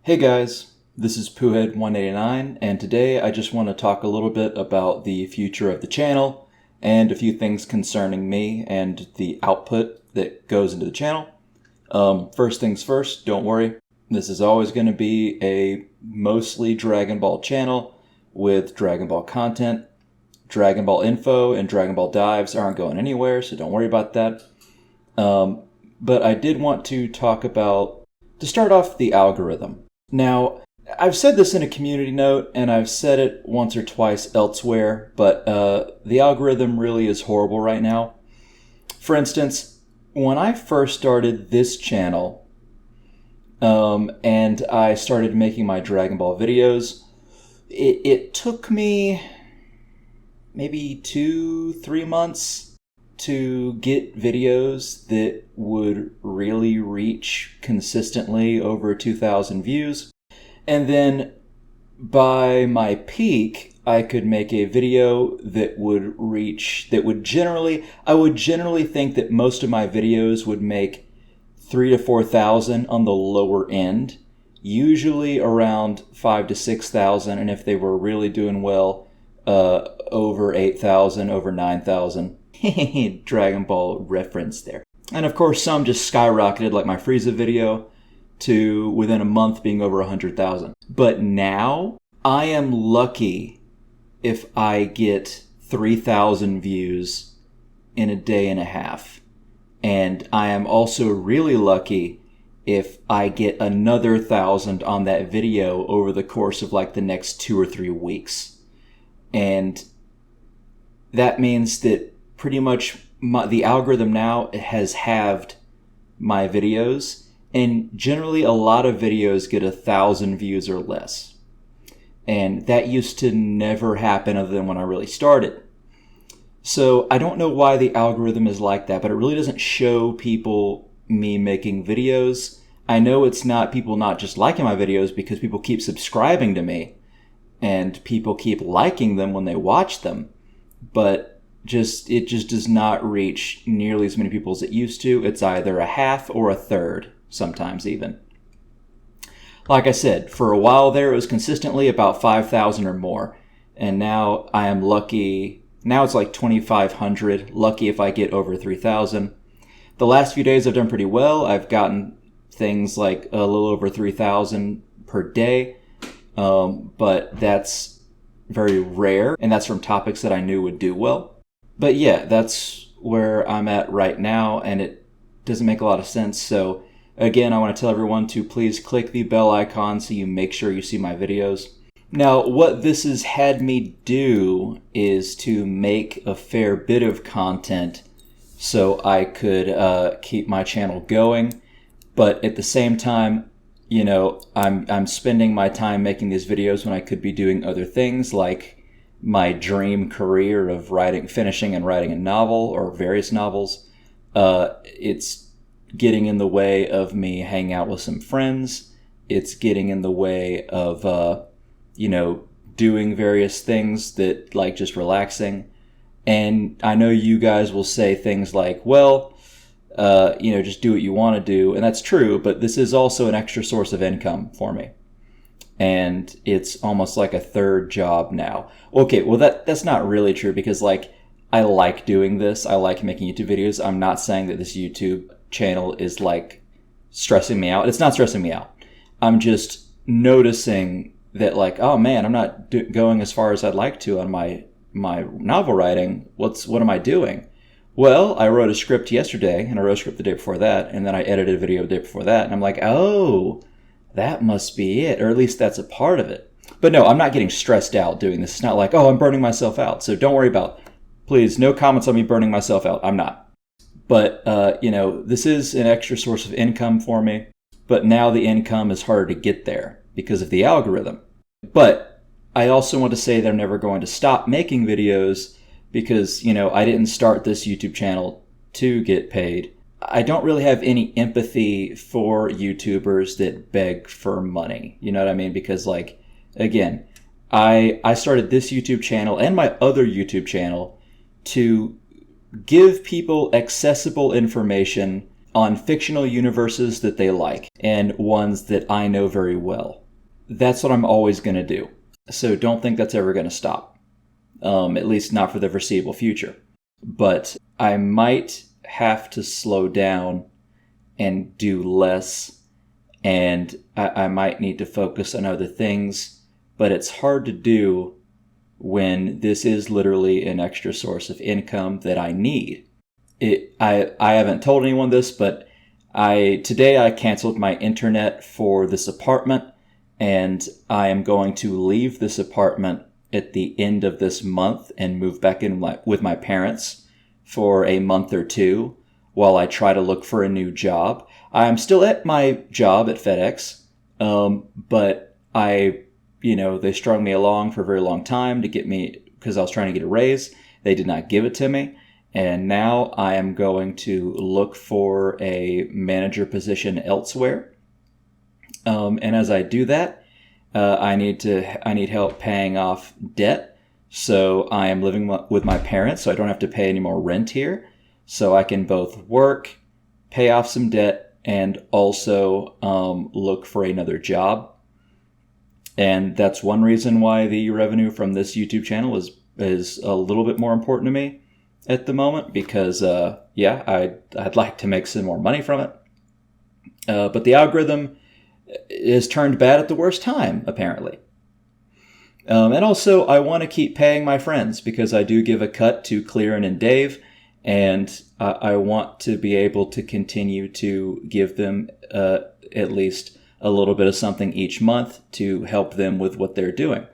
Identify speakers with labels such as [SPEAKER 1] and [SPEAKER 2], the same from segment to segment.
[SPEAKER 1] Hey guys, this is Poohead189, and today I just want to talk a little bit about the future of the channel and a few things concerning me and the output that goes into the channel. First things first, don't worry, this is always going to be a mostly Dragon Ball channel with Dragon Ball content. Dragon Ball info and Dragon Ball dives aren't going anywhere, so don't worry about that. But I did want to talk about, to start off, the algorithm. Now, I've said this in a community note, and I've said it once or twice elsewhere, but the algorithm really is horrible right now. For instance, when I first started this channel, and I started making my Dragon Ball videos, it took me maybe 2-3 months to get videos that would really reach consistently over 2,000 views. And then by my peak, I could make a video that would reach, I would generally think that most of my videos would make 3,000 to 4,000 on the lower end, usually around 5,000 to 6,000, and if they were really doing well, over 8,000, over 9,000. Dragon Ball reference there. And of course, some just skyrocketed, like my Frieza video, to within a month being over 100,000. But now, I am lucky if I get 3,000 views in a day and a half. And I am also really lucky if I get another 1,000 on that video over the course of like the next 2 or 3 weeks. And that means that pretty much the algorithm now has halved my videos, and generally a lot of videos get 1,000 views or less. And that used to never happen other than when I really started. So I don't know why the algorithm is like that, but it really doesn't show people me making videos. I know it's not people not just liking my videos because people keep subscribing to me and people keep liking them when they watch them, but it just does not reach nearly as many people as it used to. It's either a half or a third, sometimes even. Like I said, for a while there, it was consistently about 5,000 or more. And now I am lucky. Now it's like 2,500. Lucky if I get over 3,000. The last few days I've done pretty well. I've gotten things like a little over 3,000 per day. But that's very rare. And that's from topics that I knew would do well. But yeah, that's where I'm at right now, and it doesn't make a lot of sense. So again, I want to tell everyone to please click the bell icon so you make sure you see my videos. Now, what this has had me do is to make a fair bit of content so I could keep my channel going. But at the same time, you know, I'm spending my time making these videos when I could be doing other things, like my dream career of finishing and writing a novel or various novels. It's getting in the way of me hanging out with some friends. It's getting in the way of, doing various things that like just relaxing. And I know you guys will say things like, well, just do what you want to do. And that's true, but this is also an extra source of income for me. And it's almost like a third job now. Okay, well that's not really true because like I like doing this. I like making YouTube videos. I'm not saying that this YouTube channel is like stressing me out. It's not stressing me out. I'm just noticing that like, oh man, I'm not going as far as I'd like to on my novel writing. What am I doing? Well, I wrote a script yesterday and I wrote a script the day before that, and then I edited a video the day before that, and I'm like, oh, that must be it, or at least that's a part of it. But no, I'm not getting stressed out doing this. It's not like, oh, I'm burning myself out. So don't worry about it. Please, no comments on me burning myself out. I'm not. But, this is an extra source of income for me. But now the income is harder to get there because of the algorithm. But I also want to say that I'm never going to stop making videos because, I didn't start this YouTube channel to get paid. I don't really have any empathy for YouTubers that beg for money. You know what I mean? Because like, again, I started this YouTube channel and my other YouTube channel to give people accessible information on fictional universes that they like and ones that I know very well. That's what I'm always going to do. So don't think that's ever going to stop, at least not for the foreseeable future. But I might have to slow down and do less, and I might need to focus on other things, but it's hard to do when this is literally an extra source of income that I need. I haven't told anyone this, but today I canceled my internet for this apartment, and I am going to leave this apartment at the end of this month and move back in with my parents for a month or two while I try to look for a new job. I'm still at my job at FedEx, but they strung me along for a very long time to get me, because I was trying to get a raise. They did not give it to me. And now I am going to look for a manager position elsewhere. And as I do that, I need help paying off debt. So I am living with my parents, so I don't have to pay any more rent here. So I can both work, pay off some debt, and also look for another job. And that's one reason why the revenue from this YouTube channel is a little bit more important to me at the moment, because I'd like to make some more money from it. But the algorithm is turned bad at the worst time, apparently. And also, I want to keep paying my friends, because I do give a cut to Clearin and Dave, and I want to be able to continue to give them at least a little bit of something each month to help them with what they're doing.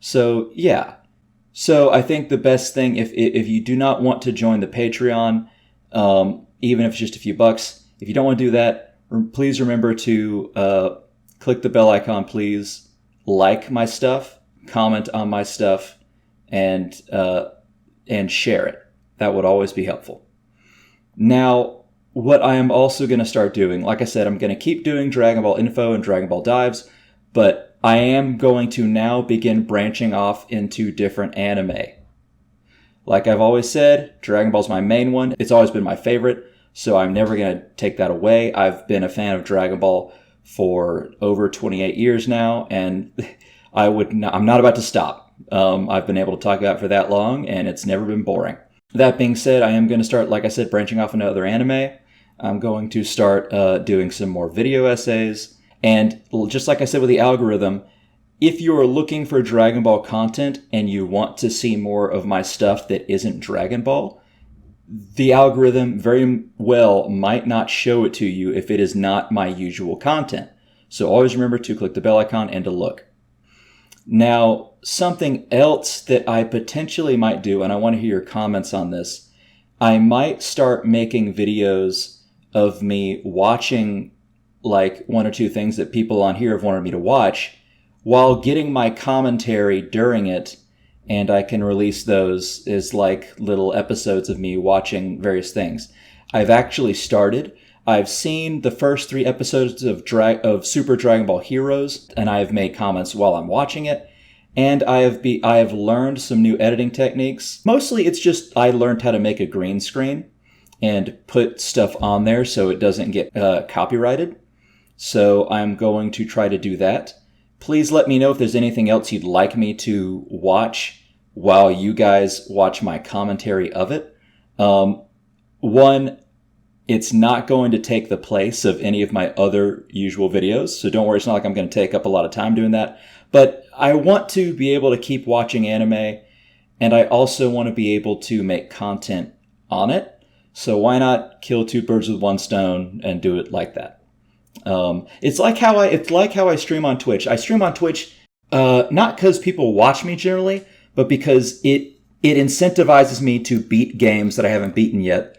[SPEAKER 1] So, yeah. So I think the best thing, if you do not want to join the Patreon, even if it's just a few bucks, if you don't want to do that, please remember to click the bell icon, please. Like my stuff, comment on my stuff, and share it. That would always be helpful. Now, what I am also going to start doing, like I said, I'm going to keep doing Dragon Ball Info and Dragon Ball Dives, but I am going to now begin branching off into different anime. Like I've always said, Dragon Ball's my main one. It's always been my favorite, so I'm never going to take that away. I've been a fan of Dragon Ball for over 28 years now, and I'm not about to stop. I've been able to talk about it for that long, and it's never been boring. That being said, I am going to start, like I said, branching off into other anime. I'm going to start doing some more video essays. And just like I said with the algorithm, if you are looking for Dragon Ball content and you want to see more of my stuff that isn't Dragon Ball, the algorithm very well might not show it to you if it is not my usual content. So always remember to click the bell icon and to look. Now, something else that I potentially might do, and I want to hear your comments on this, I might start making videos of me watching like one or two things that people on here have wanted me to watch while getting my commentary during it, and I can release those as like little episodes of me watching various things. I've actually started. I've seen the first 3 episodes of Super Dragon Ball Heroes, and I've made comments while I'm watching it. And I have learned some new editing techniques. Mostly it's just I learned how to make a green screen and put stuff on there so it doesn't get copyrighted. So I'm going to try to do that. Please let me know if there's anything else you'd like me to watch while you guys watch my commentary of it. One, it's not going to take the place of any of my other usual videos, so don't worry, it's not like I'm going to take up a lot of time doing that. But I want to be able to keep watching anime, and I also want to be able to make content on it. So why not kill 2 birds with 1 stone and do it like that? It's like how I stream on Twitch. I stream on Twitch not because people watch me generally, but because it incentivizes me to beat games that I haven't beaten yet.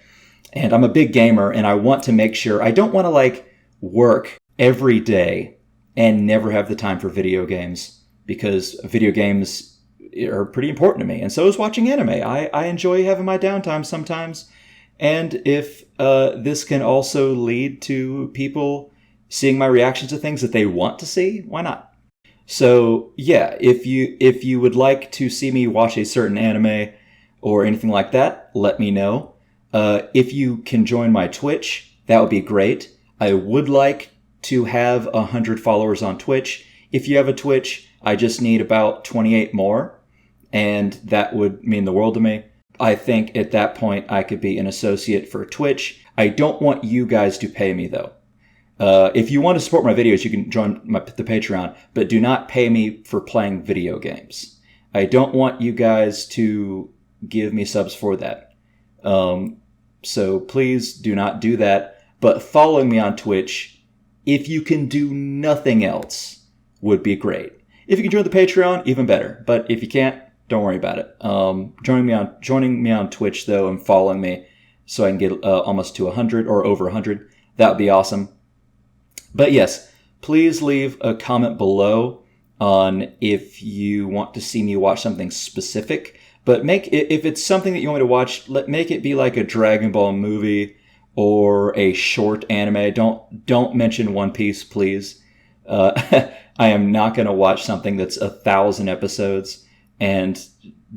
[SPEAKER 1] And I'm a big gamer, and I want to make sure I don't want to like work every day and never have the time for video games, because video games are pretty important to me. And so is watching anime. I enjoy having my downtime sometimes. And if this can also lead to people seeing my reactions to things that they want to see, why not? So yeah, if you would like to see me watch a certain anime or anything like that, let me know. If you can join my Twitch, that would be great. I would like to have 100 followers on Twitch. If you have a Twitch, I just need about 28 more, and that would mean the world to me. I think at that point I could be an associate for Twitch. I don't want you guys to pay me though. If you want to support my videos, you can join the Patreon, but do not pay me for playing video games. I don't want you guys to give me subs for that. So please do not do that. But following me on Twitch, if you can do nothing else, would be great. If you can join the Patreon, even better. But if you can't, don't worry about it. Joining me on Twitch though and following me so I can get almost to 100 or over 100, that would be awesome. But yes, please leave a comment below on if you want to see me watch something specific. But if it's something that you want me to watch, make it be like a Dragon Ball movie or a short anime. Don't mention One Piece, please. I am not going to watch something that's 1,000 episodes, and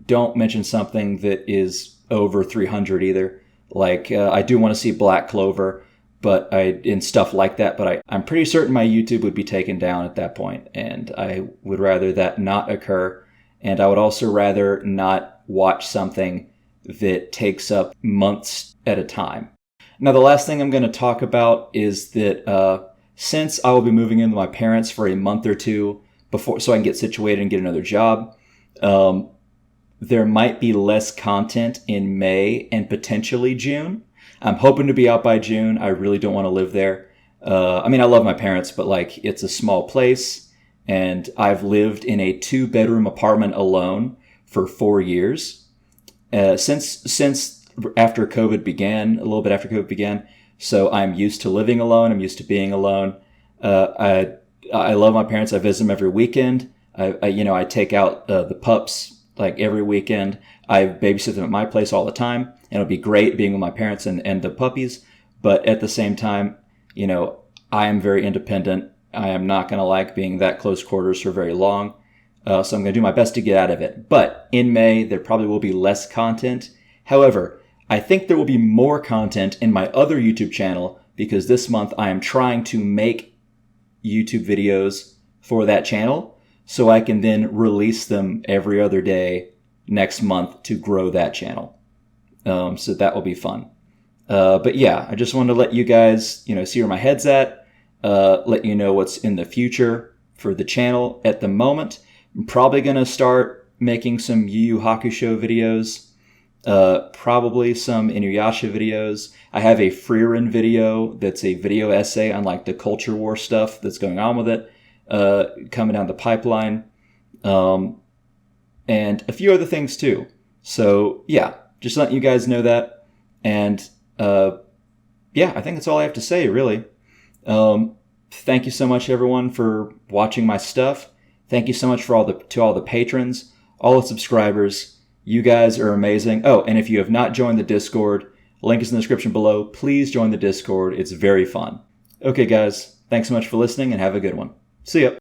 [SPEAKER 1] don't mention something that is over 300 either. Like I do want to see Black Clover, and stuff like that. But I'm pretty certain my YouTube would be taken down at that point, and I would rather that not occur. And I would also rather not watch something that takes up months at a time. Now, the last thing I'm going to talk about is that since I will be moving in with my parents for a month or two so I can get situated and get another job, there might be less content in May and potentially June. I'm hoping to be out by June. I really don't want to live there. I love my parents, but like it's a small place, and I've lived in a 2-bedroom apartment alone for 4 years. Since after COVID began, a little bit after COVID began. So I'm used to living alone. I'm used to being alone. I love my parents. I visit them every weekend. I take out the pups like every weekend. I babysit them at my place all the time, and it'll be great being with my parents and the puppies. But at the same time, I am very independent. I am not going to like being that close quarters for very long. So I'm going to do my best to get out of it. But in May, there probably will be less content. However, I think there will be more content in my other YouTube channel, because this month I am trying to make YouTube videos for that channel so I can then release them every other day next month to grow that channel. So that will be fun. But yeah, I just wanted to let you guys, see where my head's at, let you know what's in the future for the channel at the moment. I'm probably going to start making some Yu Yu Hakusho videos, probably some Inuyasha videos. I have a Frieren video that's a video essay on like the culture war stuff that's going on with it, coming down the pipeline, and a few other things too. So yeah, just letting you guys know that. And yeah, I think that's all I have to say, really. Thank you so much, everyone, for watching my stuff. Thank you so much to all the patrons, all the subscribers. You guys are amazing. Oh, and if you have not joined the Discord, link is in the description below. Please join the Discord. It's very fun. Okay, guys, thanks so much for listening, and have a good one. See ya.